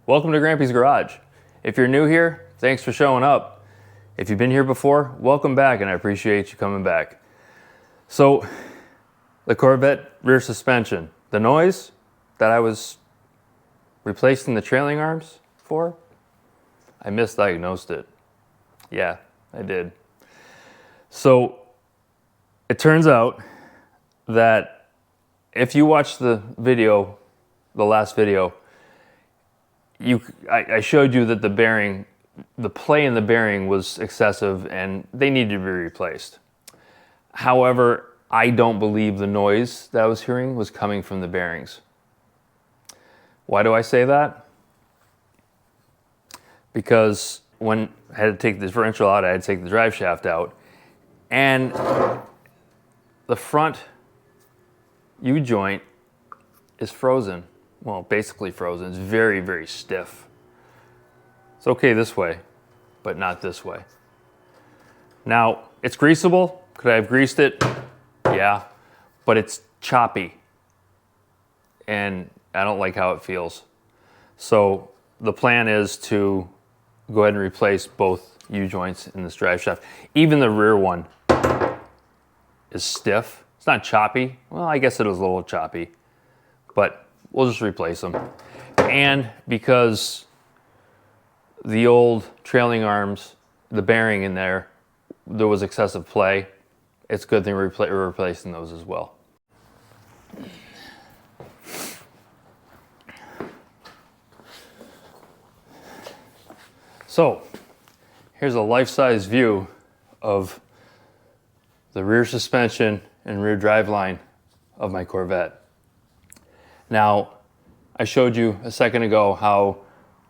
Welcome to Grampy's Garage. If you're new here, thanks for showing up. If you've been here before, welcome back, and I appreciate you coming back. So, the Corvette rear suspension, the noise that I was replacing the trailing arms for, I misdiagnosed it. Yeah, I did. So, it turns out that if you watch the video, the last video, I showed you that the play in the bearing was excessive and they needed to be replaced. However, I don't believe the noise that I was hearing was coming from the bearings. Why do I say that? Because when I had to take the differential out, I had to take the drive shaft out, and the front U-joint is frozen. Well, basically frozen. It's very, very stiff. It's okay this way, but not this way. Now, it's greasable. Could I have greased it? Yeah, but it's choppy, and I don't like how it feels. So the plan is to go ahead and replace both U-joints in this drive shaft. Even the rear one is stiff. It's not choppy. Well, I guess it is a little choppy, but we'll just replace them. And because the old trailing arms, the bearing in there was excessive play, it's a good thing we're replacing those as well. So, here's a life-size view of the rear suspension and rear driveline of my Corvette. Now, I showed you a second ago how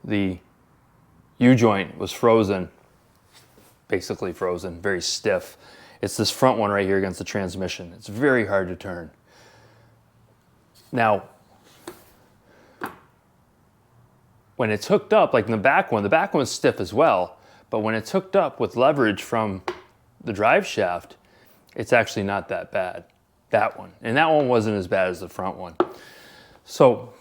the U-joint was frozen, basically frozen, very stiff. It's this front one right here against the transmission. It's very hard to turn. Now, when it's hooked up, like in the back one's stiff as well, but when it's hooked up with leverage from the drive shaft, it's actually not that bad, that one. And that one wasn't as bad as the front one. So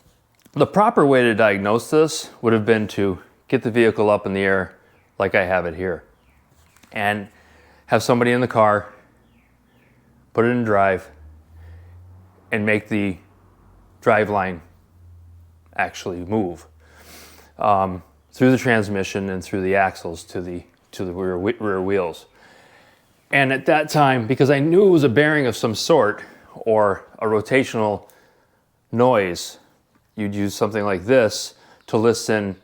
the proper way to diagnose this would have been to get the vehicle up in the air like I have it here, and have somebody in the car put it in drive and make the drive line actually move through the transmission and through the axles to the rear wheels. And at that time, because I knew it was a bearing of some sort or a rotational noise, you'd use something like this to listen,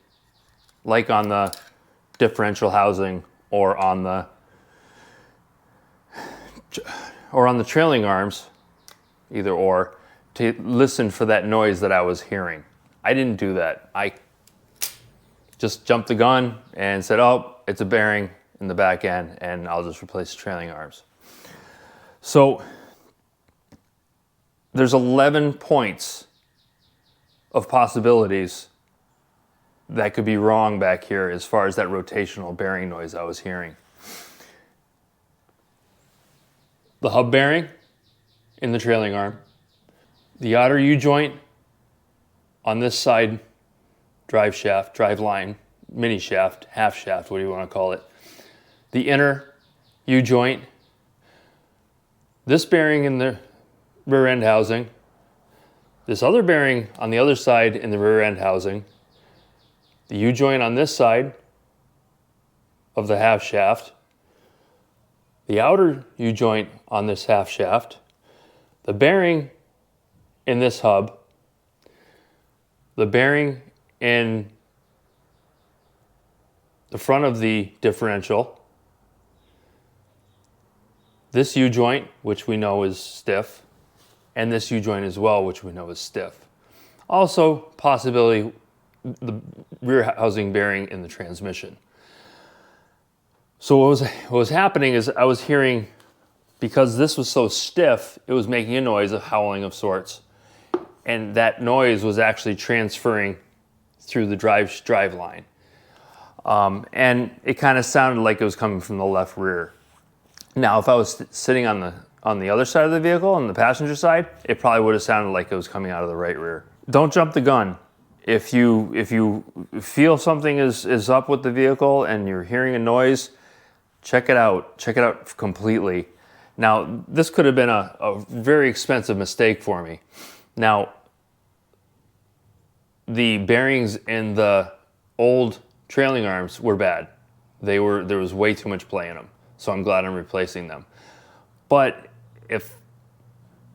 like on the differential housing or on the trailing arms, either or, to listen for that noise that I was hearing. I didn't do that. I just jumped the gun and said, oh, it's a bearing in the back end, and I'll just replace the trailing arms. So there's 11 points of possibilities that could be wrong back here as far as that rotational bearing noise I was hearing. The hub bearing in the trailing arm, the outer U-joint on this side drive shaft, drive line, mini shaft, half shaft, what do you want to call it, the inner U-joint, this bearing in the rear end housing, this other bearing on the other side in the rear end housing, the U-joint on this side of the half shaft, the outer U-joint on this half shaft, the bearing in this hub, the bearing in the front of the differential, this U-joint, which we know is stiff, and this U-joint as well, which we know is stiff. Also, possibility the rear housing bearing in the transmission. So what was happening is I was hearing, because this was so stiff, it was making a noise, a howling of sorts. And that noise was actually transferring through the drive line. And it kind of sounded like it was coming from the left rear. Now, if I was sitting on the other side of the vehicle, on the passenger side, it probably would have sounded like it was coming out of the right rear. Don't jump the gun. If you feel something is up with the vehicle and you're hearing a noise, check it out. Check it out completely. Now, this could have been a very expensive mistake for me. Now, the bearings in the old trailing arms were bad. There was way too much play in them. So I'm glad I'm replacing them. But if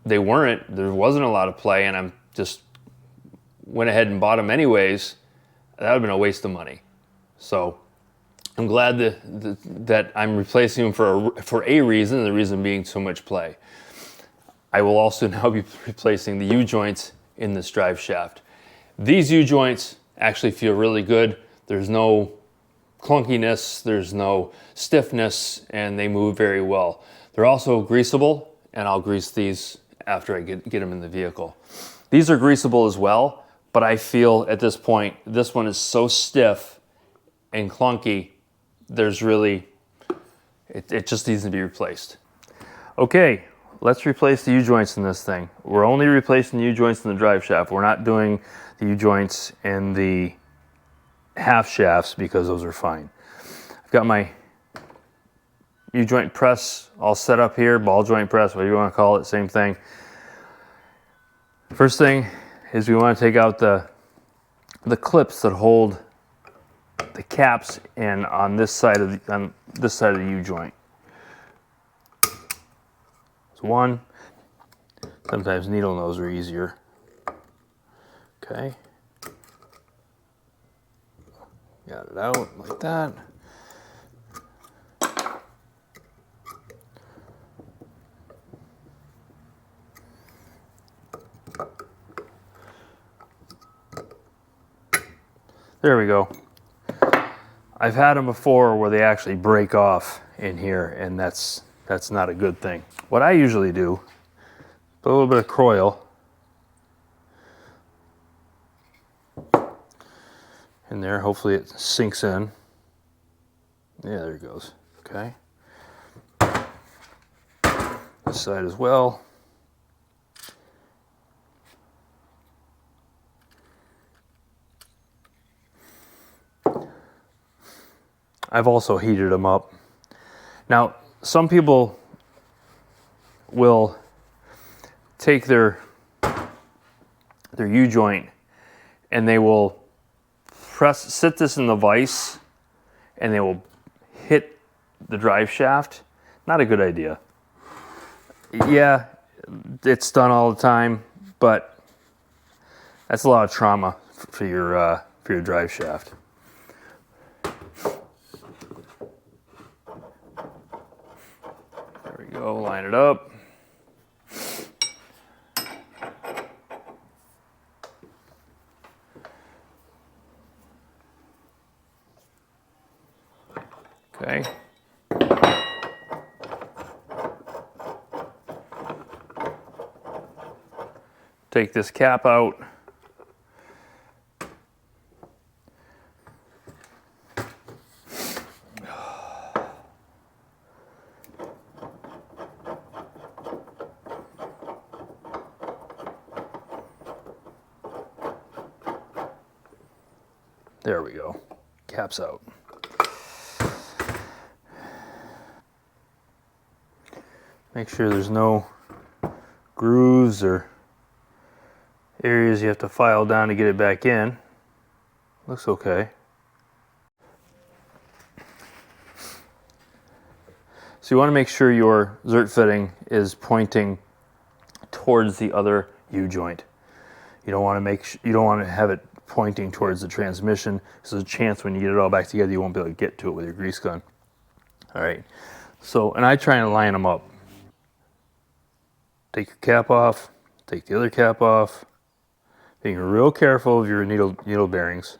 they weren't, there wasn't a lot of play, and I'm just went ahead and bought them anyways, that would have been a waste of money. So I'm glad that I'm replacing them for a reason, the reason being too much play. I will also now be replacing the U-joints in this drive shaft. These U-joints actually feel really good. There's no clunkiness, there's no stiffness, and they move very well. They're also greasable, and I'll grease these after I get them in the vehicle. These are greasable as well, but I feel at this point, this one is so stiff and clunky, it just needs to be replaced. Okay, let's replace the U-joints in this thing. We're only replacing the U-joints in the drive shaft. We're not doing the U-joints in the half shafts because those are fine. I've got my U-joint press all set up here, ball joint press, whatever you want to call it, same thing. First thing is we want to take out the clips that hold the caps in on this side of the U-joint. There's one. Sometimes needle nose are easier. Okay. Got it out like that. There we go. I've had them before where they actually break off in here, and that's not a good thing. What I usually do, put a little bit of Croil in there. Hopefully it sinks in. Yeah, there it goes. Okay. This side as well. I've also heated them up. Now, some people will take their U-joint and they will sit this in the vise and they will hit the drive shaft. Not a good idea. Yeah, it's done all the time, but that's a lot of trauma for your drive shaft. There we go, line it up. Okay. Take this cap out. There we go. Cap's out. Make sure there's no grooves or areas you have to file down to get it back in. Looks okay. So you want to make sure your zert fitting is pointing towards the other U-joint. You don't want to have it pointing towards the transmission. So there's a chance when you get it all back together you won't be able to get to it with your grease gun. All right. So, and I try and line them up. Take your cap off, take the other cap off, being real careful of your needle bearings.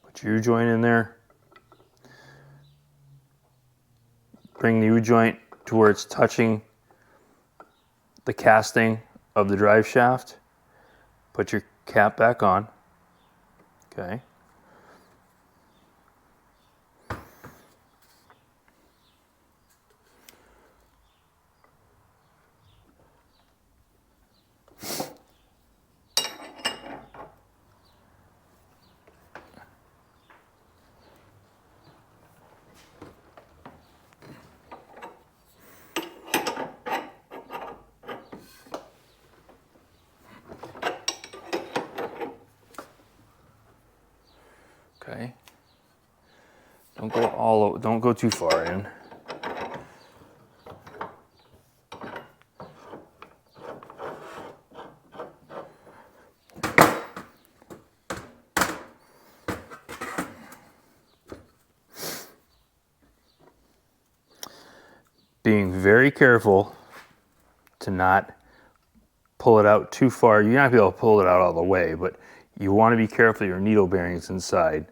Put your U-joint in there. Bring the U-joint to where it's touching the casting of the drive shaft. Put your cap back on. Okay. Okay. Don't go too far in. Being very careful to not pull it out too far. You're not gonna be able to pull it out all the way, but you want to be careful your needle bearings inside.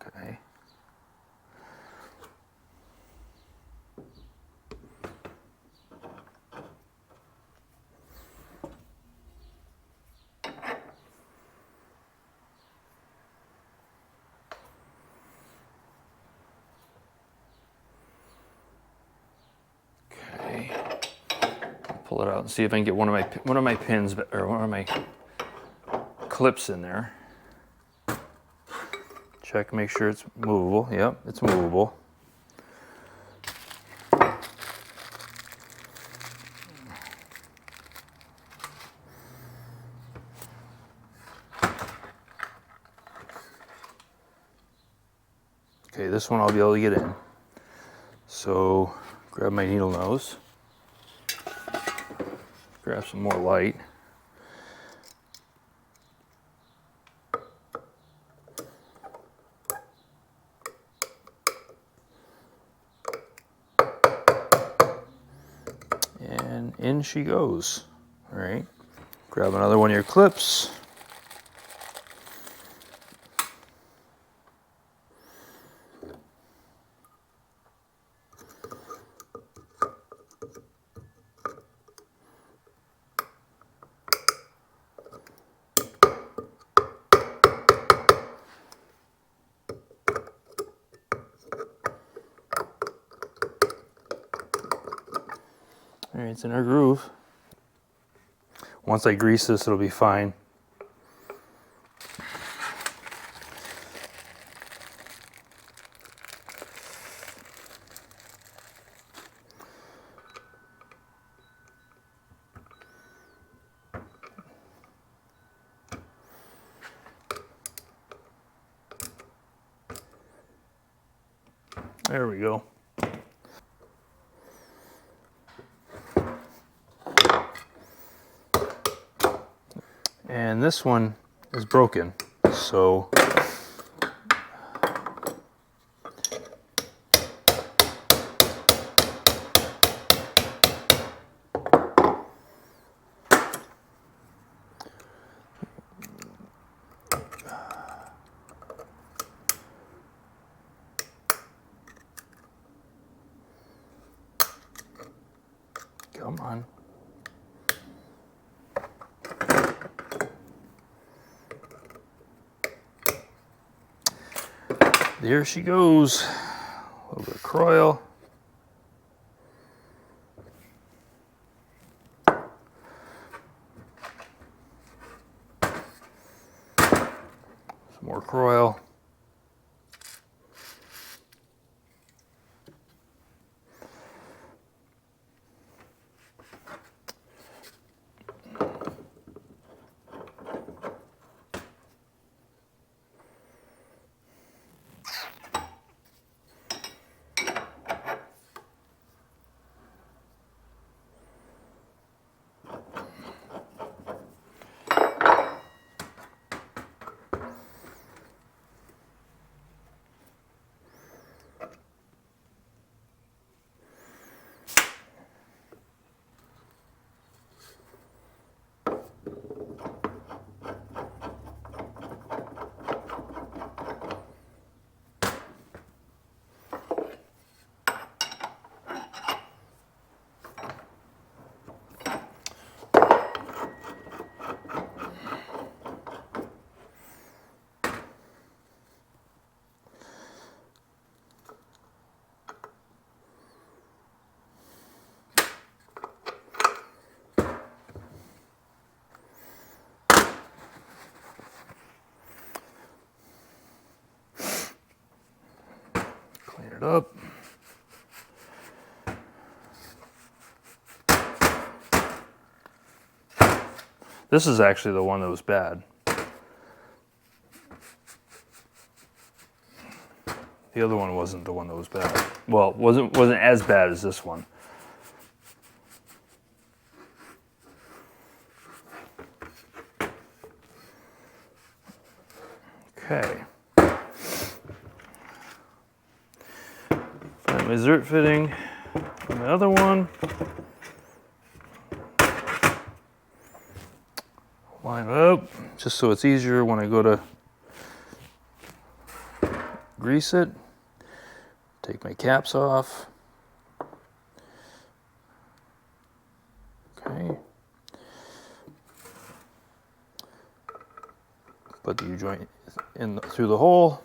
Okay. Okay. Pull it out and see if I can get one of my pins or one of my clips in there. Check, make sure it's movable. Yep, it's movable. Okay, this one I'll be able to get in. So grab my needle nose, grab some more light. And in she goes. All right, grab another one of your clips. All right, it's in our groove. Once I grease this, it'll be fine. There we go. And this one is broken, so come on. There she goes. A little bit of croil. Some more croil. Clean it up. This is actually the one that was bad. The other one wasn't the one that was bad. Well, wasn't as bad as this one. Okay. Find my zert fitting on the other one. Line it up, just so it's easier when I go to grease it. Take my caps off. Okay. Put the U-joint in through the hole.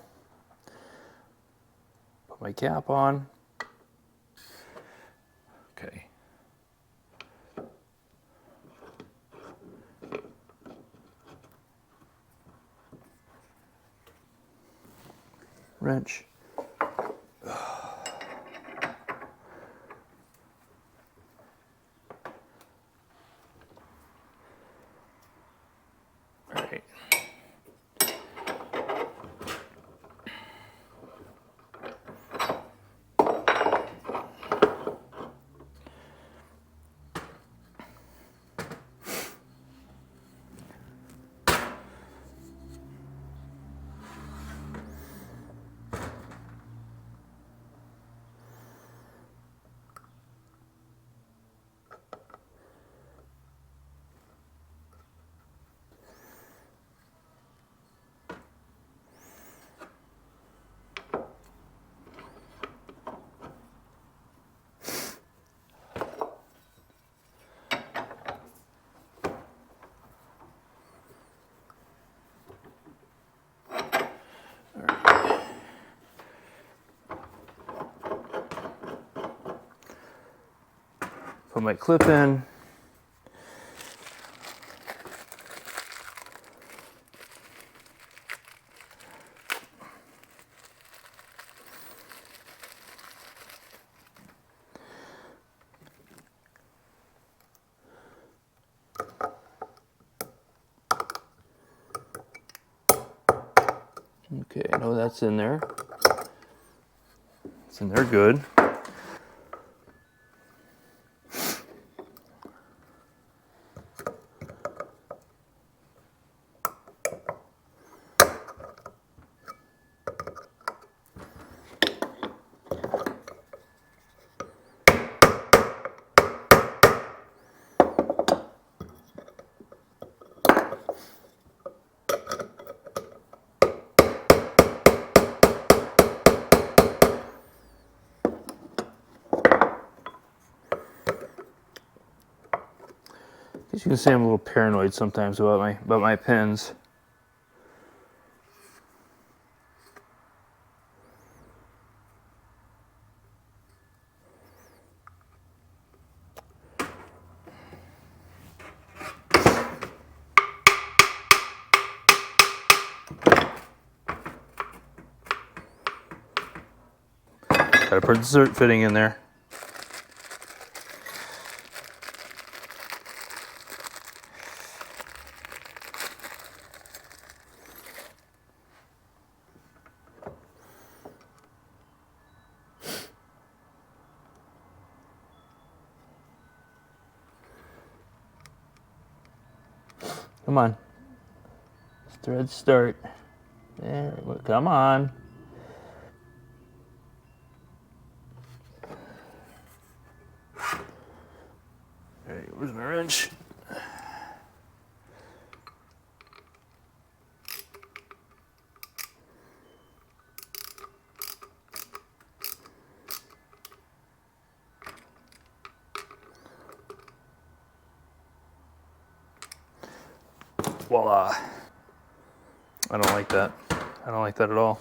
Put my cap on. Okay. Wrench. Put my clip in. Okay, I know that's in there. It's in there good. As you can see, I'm a little paranoid sometimes about my pins. Gotta put the zert fitting in there. Come on. Thread start. There, come on. Alright, where's my wrench? Voila. I don't like that. I don't like that at all.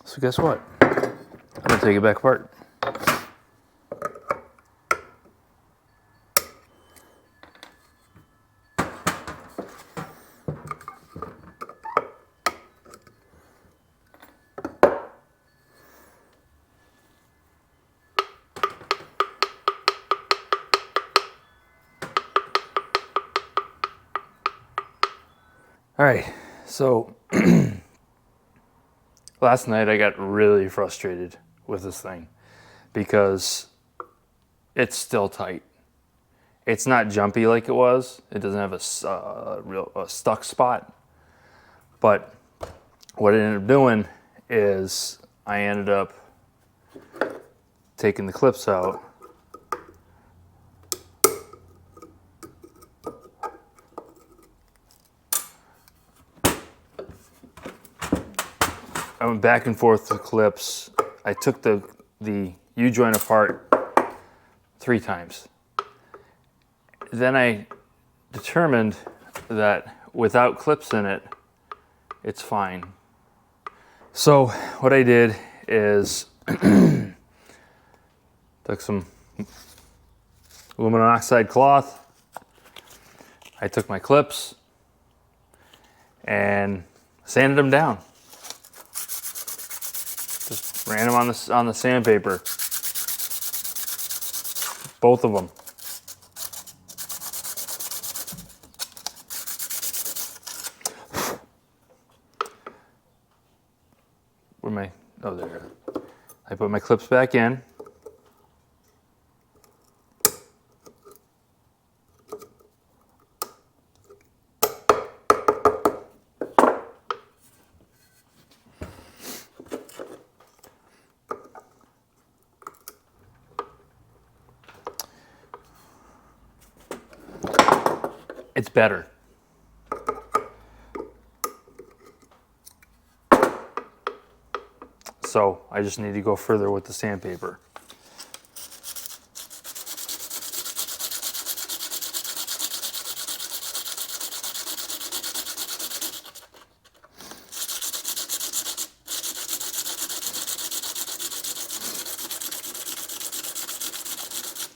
So guess what? I'm gonna take it back apart. All right, so last night I got really frustrated with this thing because it's still tight. It's not jumpy like it was. It doesn't have a stuck spot. But what I ended up doing is I ended up taking the clips out. I went back and forth with the clips. I took the U-joint apart 3 times. Then I determined that without clips in it, it's fine. So what I did is took some aluminum oxide cloth. I took my clips and sanded them down. Just ran them on the sandpaper. Both of them. Oh, there. I put my clips back in. It's better. So I just need to go further with the sandpaper.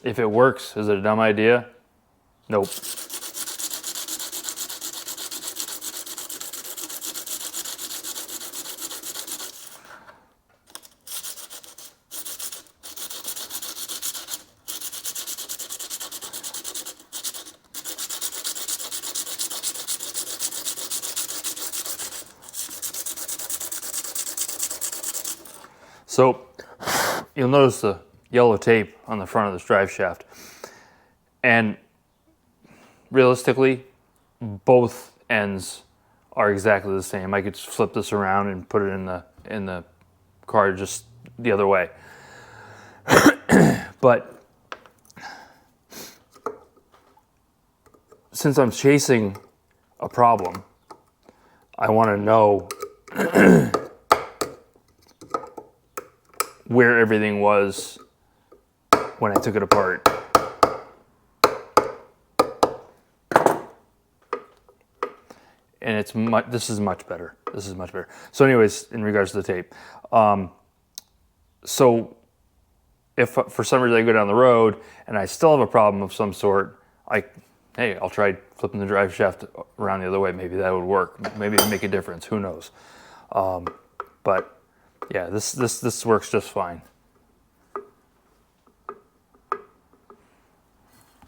If it works, is it a dumb idea? Nope. So you'll notice the yellow tape on the front of this drive shaft. And realistically, both ends are exactly the same. I could just flip this around and put it in the car just the other way. But since I'm chasing a problem, I want to know where everything was when I took it apart. And this is much better. This is much better. So anyways, in regards to the tape. So if for some reason I go down the road and I still have a problem of some sort, hey, I'll try flipping the drive shaft around the other way. Maybe that would work. Maybe it'd make a difference. Who knows? But yeah, this works just fine.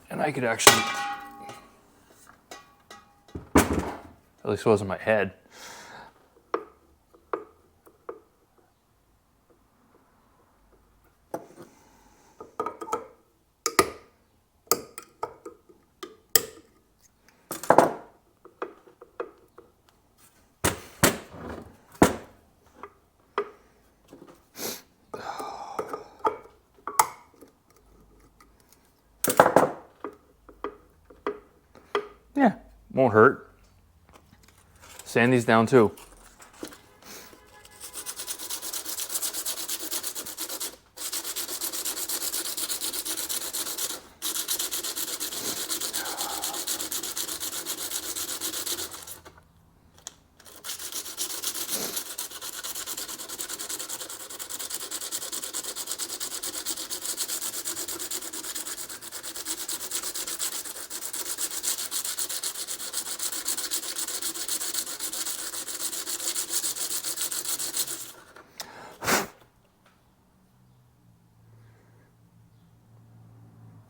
And I could actually, at least it wasn't my head. Yeah, won't hurt. Sand these down too.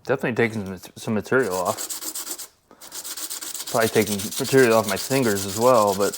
Definitely taking some material off. probably taking material off my fingers as well, but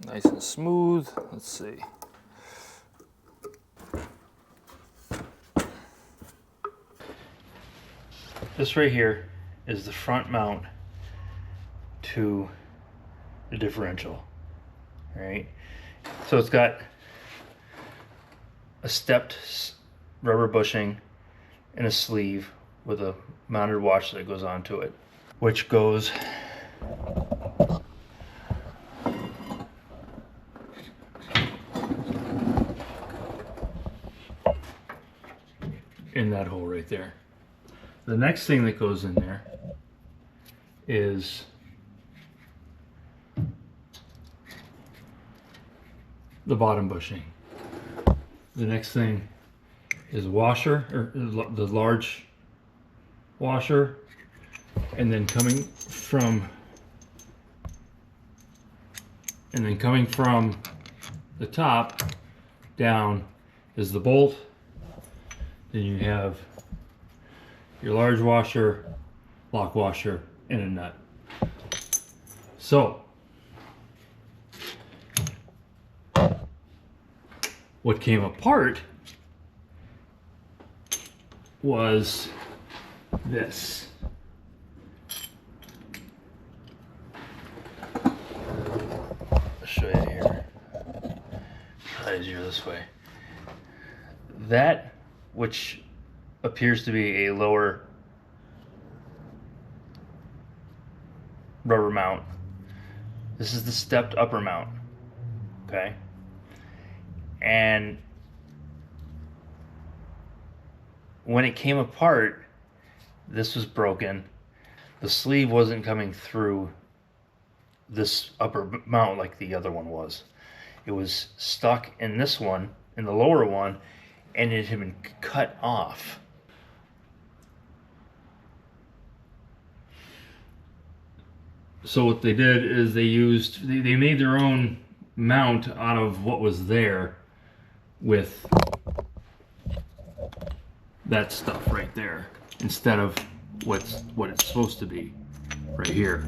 nice and smooth. Let's see. This right here is the front mount to the differential. All right. So it's got a stepped rubber bushing and a sleeve with a mounted washer that goes onto it, which goes in that hole right there. The next thing that goes in there is the bottom bushing. The next thing is a washer, or the large washer, and then coming from the top down is the bolt. Then you have your large washer, lock washer, and a nut. So what came apart was this. I'll show you here. Probably easier this way. That, which appears to be a lower rubber mount, this is the stepped upper mount. Okay. And when it came apart, this was broken. The sleeve wasn't coming through this upper mount like the other one was. It was stuck in this one, in the lower one, and it had been cut off. So what they did is they made their own mount out of what was there with that stuff right there, instead of what it's supposed to be right here.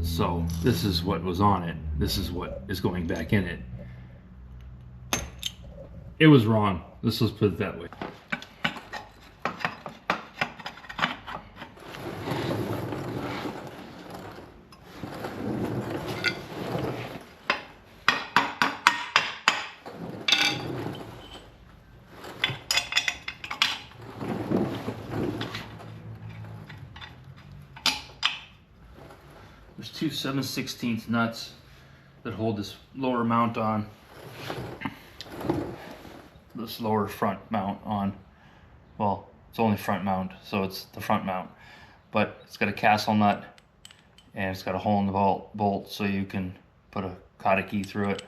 So this is what was on it. This is what is going back in it. It was wrong. Let's just put it that way. There's two 7/16 nuts that hold this lower mount on, this lower front mount on. Well, it's only front mount, so it's the front mount, but it's got a castle nut and it's got a hole in the bolt so you can put a caught a key through it.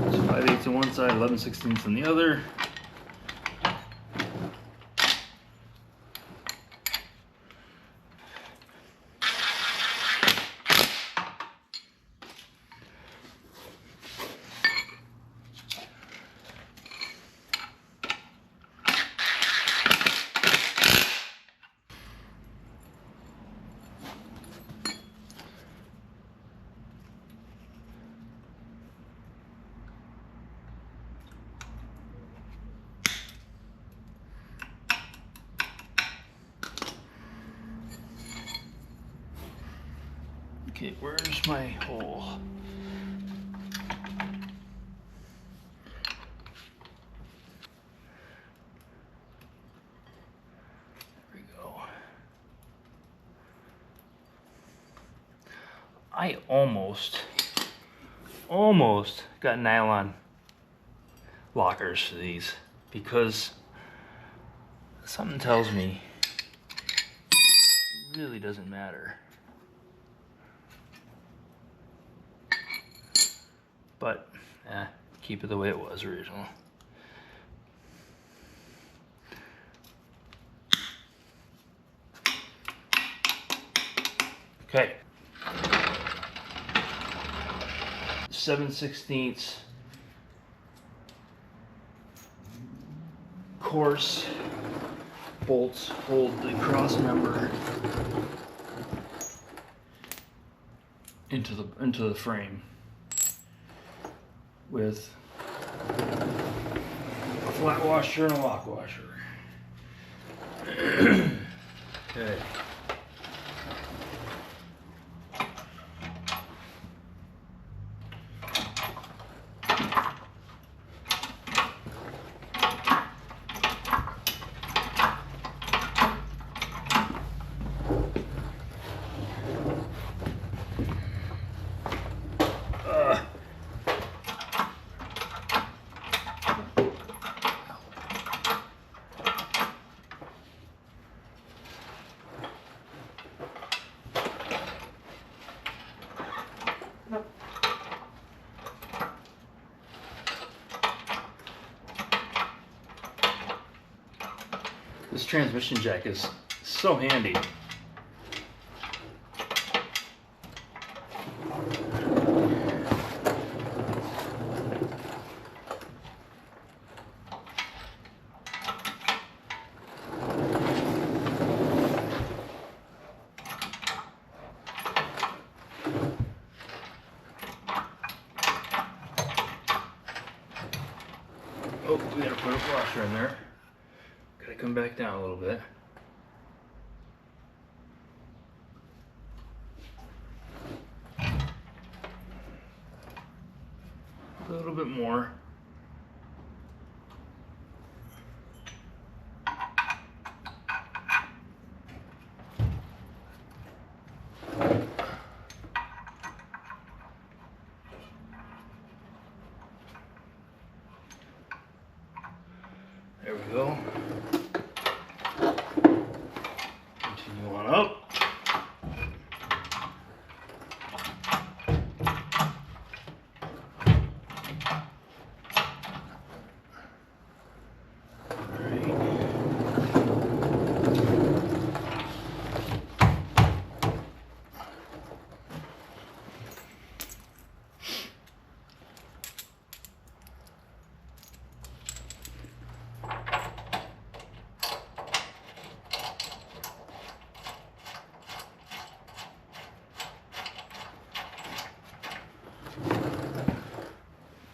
It's 5/8 on one side, 11/16 on the other. Okay, where's my hole? There we go. I almost got nylon lockers for these because something tells me it really doesn't matter. But keep it the way it was original. Okay. 7/16 course bolts hold the cross member into the frame with a flat washer and a lock washer. Okay. This transmission jack is so handy. Oh, we gotta put a washer in there. Gotta come back down a little bit. A little bit more. There we go. Continue on up.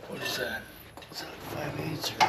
What is that? Is that like 5/8 or?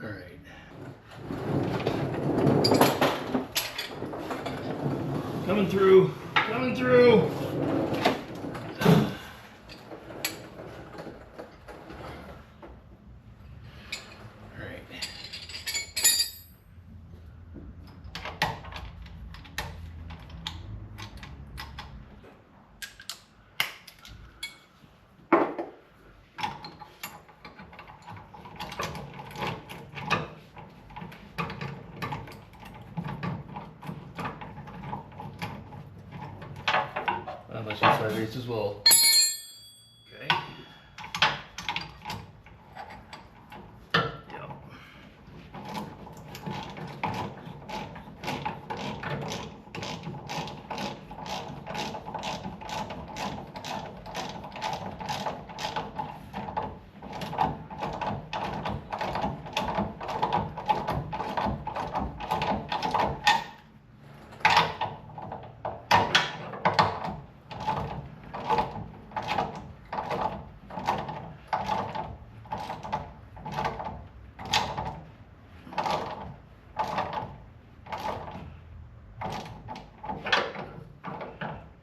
All right. Coming through, coming through. All right. Much inside race as well. Okay. Yep.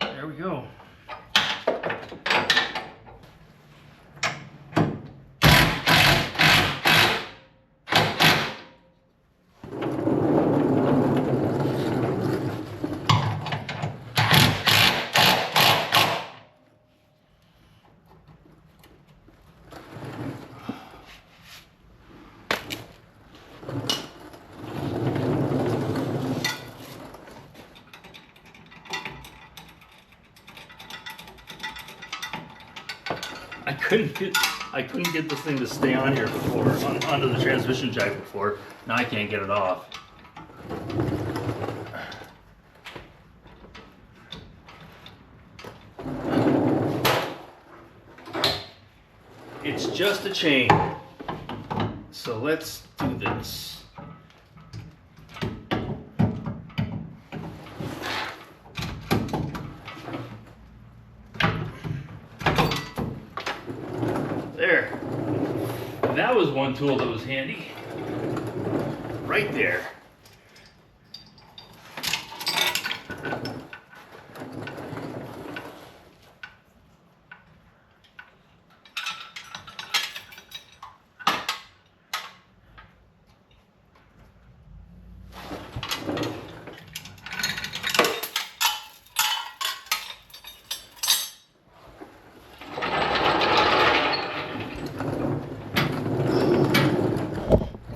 There we go. I couldn't get this thing to stay on here before, onto the transmission jack before. Now I can't get it off. It's just a chain. So let's do this. There. That was one tool that was handy. Right there.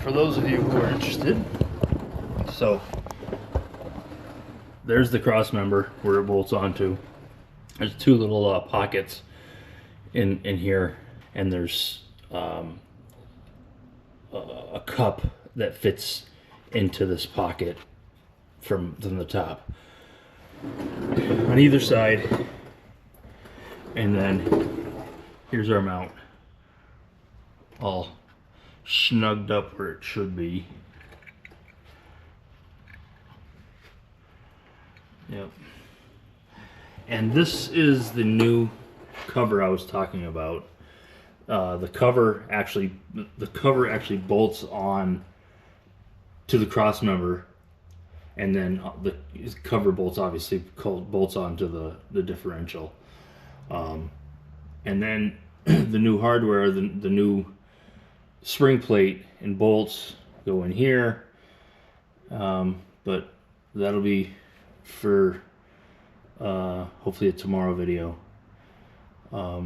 For those of you who are interested, so there's the cross member where it bolts onto. There's two little pockets in here, and there's a cup that fits into this pocket from the top on either side, and then here's our mount, all snugged up where it should be. Yep. And this is the new cover I was talking about. The cover actually bolts on to the cross member, and then the cover bolts obviously bolts onto the differential. And then the new hardware, the new spring plate and bolts go in here, but that'll be for hopefully a tomorrow video. I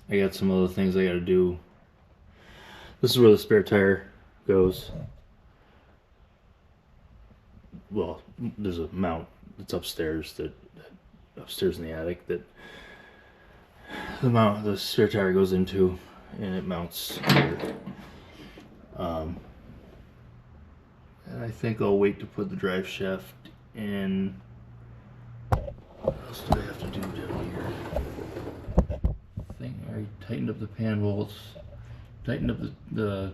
got some other things I got to do. This is where the spare tire goes. Well, there's a mount that's upstairs upstairs in the attic that the spare tire goes into, and it mounts here. And I think I'll wait to put the drive shaft in. What else do I have to do down here? I think I already tightened up the pan bolts, tightened up the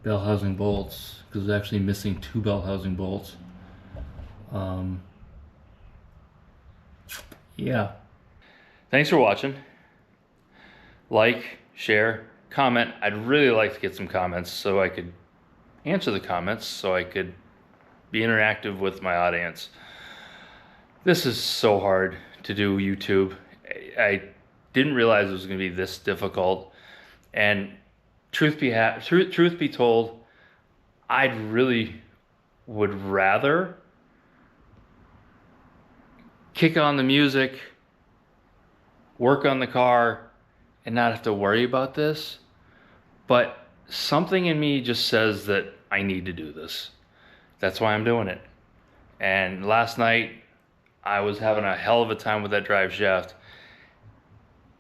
bell housing bolts, because it's actually missing two bell housing bolts. Yeah. Thanks for watching. Like, share, comment. I'd really like to get some comments so I could answer the comments, so I could be interactive with my audience. This is so hard to do YouTube. I didn't realize it was going to be this difficult. And truth be told, I'd really would rather kick on the music, work on the car, and not have to worry about this. But something in me just says that I need to do this. That's why I'm doing it. And last night, I was having a hell of a time with that drive shaft.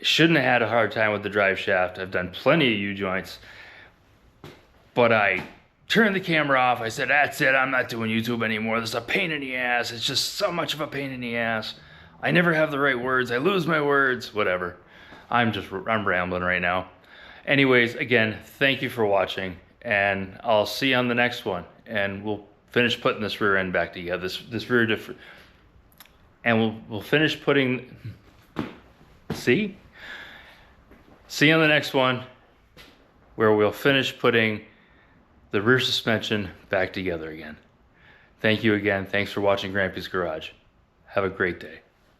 Shouldn't have had a hard time with the drive shaft. I've done plenty of U-joints. But I turned the camera off. I said, that's it. I'm not doing YouTube anymore. This is a pain in the ass. It's just so much of a pain in the ass. I never have the right words. I lose my words. Whatever. I'm rambling right now. Anyways, again, thank you for watching. And I'll see you on the next one. And we'll finish putting this rear end back together. This rear different. And we'll finish putting. See you on the next one, where we'll finish putting the rear suspension back together again. Thank you again. Thanks for watching Grampy's Garage. Have a great day.